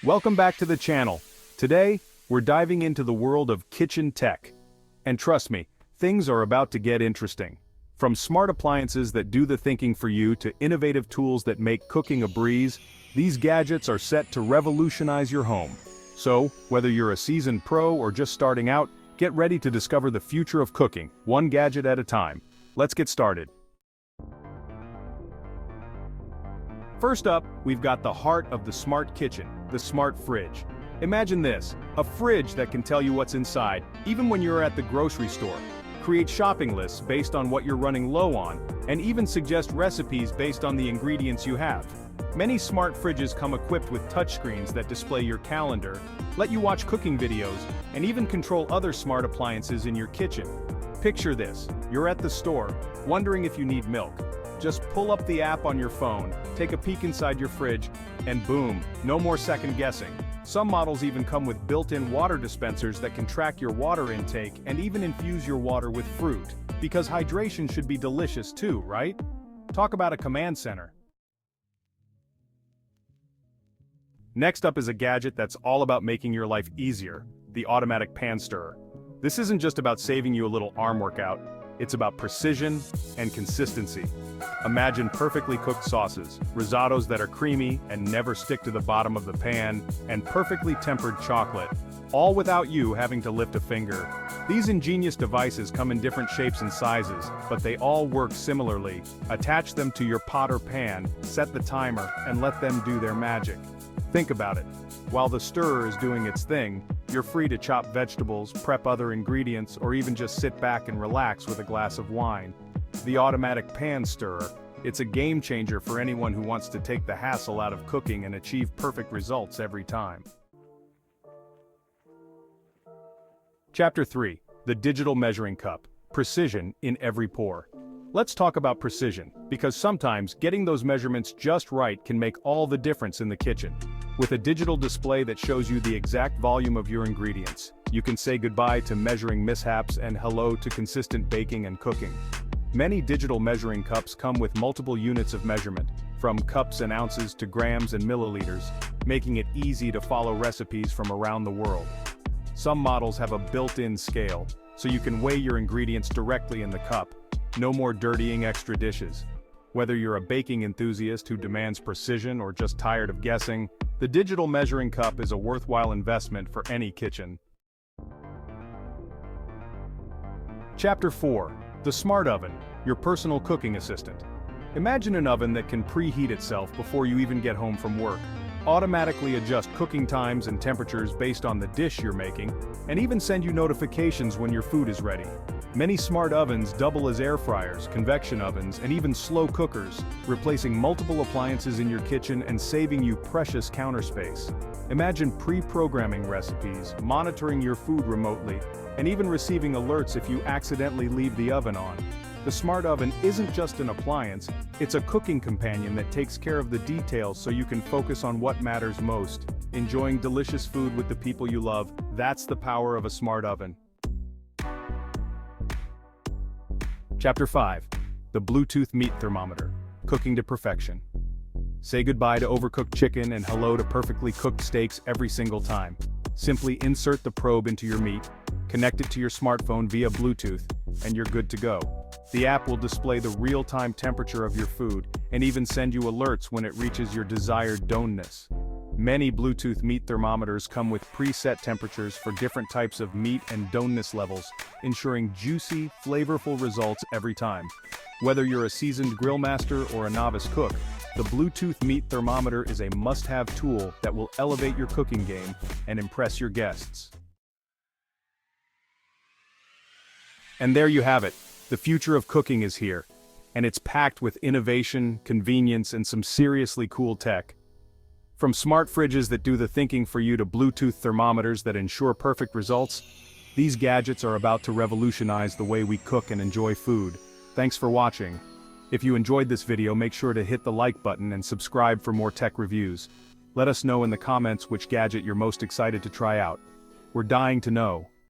Welcome back to the channel. Today, we're diving into the world of kitchen tech. And trust me, things are about to get interesting. From smart appliances that do the thinking for you to innovative tools that make cooking a breeze, these gadgets are set to revolutionize your home. So, whether you're a seasoned pro or just starting out, get ready to discover the future of cooking, one gadget at a time. Let's get started. First up, we've got the heart of the smart kitchen, the smart fridge. Imagine this, a fridge that can tell you what's inside, even when you're at the grocery store. Create shopping lists based on what you're running low on, and even suggest recipes based on the ingredients you have. Many smart fridges come equipped with touchscreens that display your calendar, let you watch cooking videos, and even control other smart appliances in your kitchen. Picture this, you're at the store, wondering if you need milk. Just pull up the app on your phone, take a peek inside your fridge, and boom, no more second guessing. Some models even come with built-in water dispensers that can track your water intake and even infuse your water with fruit. Because hydration should be delicious too, right? Talk about a command center. Next up is a gadget that's all about making your life easier, the automatic pan stirrer. This isn't just about saving you a little arm workout, it's about precision and consistency. Imagine perfectly cooked sauces, risottos that are creamy and never stick to the bottom of the pan, and perfectly tempered chocolate, all without you having to lift a finger. These ingenious devices come in different shapes and sizes, but they all work similarly. Attach them to your pot or pan, set the timer, and let them do their magic. Think about it. While the stirrer is doing its thing, you're free to chop vegetables, prep other ingredients, or even just sit back and relax with a glass of wine. The automatic pan stirrer, it's a game changer for anyone who wants to take the hassle out of cooking and achieve perfect results every time. Chapter 3. The Digital Measuring Cup. Precision in every pour. Let's talk about precision, because sometimes getting those measurements just right can make all the difference in the kitchen. With a digital display that shows you the exact volume of your ingredients, you can say goodbye to measuring mishaps and hello to consistent baking and cooking. Many digital measuring cups come with multiple units of measurement, from cups and ounces to grams and milliliters, making it easy to follow recipes from around the world. Some models have a built-in scale, so you can weigh your ingredients directly in the cup. No more dirtying extra dishes. Whether you're a baking enthusiast who demands precision or just tired of guessing, the digital measuring cup is a worthwhile investment for any kitchen. Chapter 4. The Smart Oven, your personal cooking assistant. Imagine an oven that can preheat itself before you even get home from work, automatically adjust cooking times and temperatures based on the dish you're making, and even send you notifications when your food is ready. Many smart ovens double as air fryers, convection ovens, and even slow cookers, replacing multiple appliances in your kitchen and saving you precious counter space. Imagine pre-programming recipes, monitoring your food remotely, and even receiving alerts if you accidentally leave the oven on. The smart oven isn't just an appliance, it's a cooking companion that takes care of the details so you can focus on what matters most. Enjoying delicious food with the people you love, that's the power of a smart oven. Chapter 5. The Bluetooth Meat Thermometer. Cooking to perfection. Say goodbye to overcooked chicken and hello to perfectly cooked steaks every single time. Simply insert the probe into your meat, connect it to your smartphone via Bluetooth, and you're good to go. The app will display the real-time temperature of your food and even send you alerts when it reaches your desired doneness. Many Bluetooth meat thermometers come with preset temperatures for different types of meat and doneness levels, ensuring juicy, flavorful results every time. Whether you're a seasoned grill master or a novice cook, the Bluetooth meat thermometer is a must-have tool that will elevate your cooking game and impress your guests. And there you have it. The future of cooking is here, and it's packed with innovation, convenience, and some seriously cool tech. From smart fridges that do the thinking for you to Bluetooth thermometers that ensure perfect results, these gadgets are about to revolutionize the way we cook and enjoy food. Thanks for watching. If you enjoyed this video, make sure to hit the like button and subscribe for more tech reviews. Let us know in the comments which gadget you're most excited to try out. We're dying to know.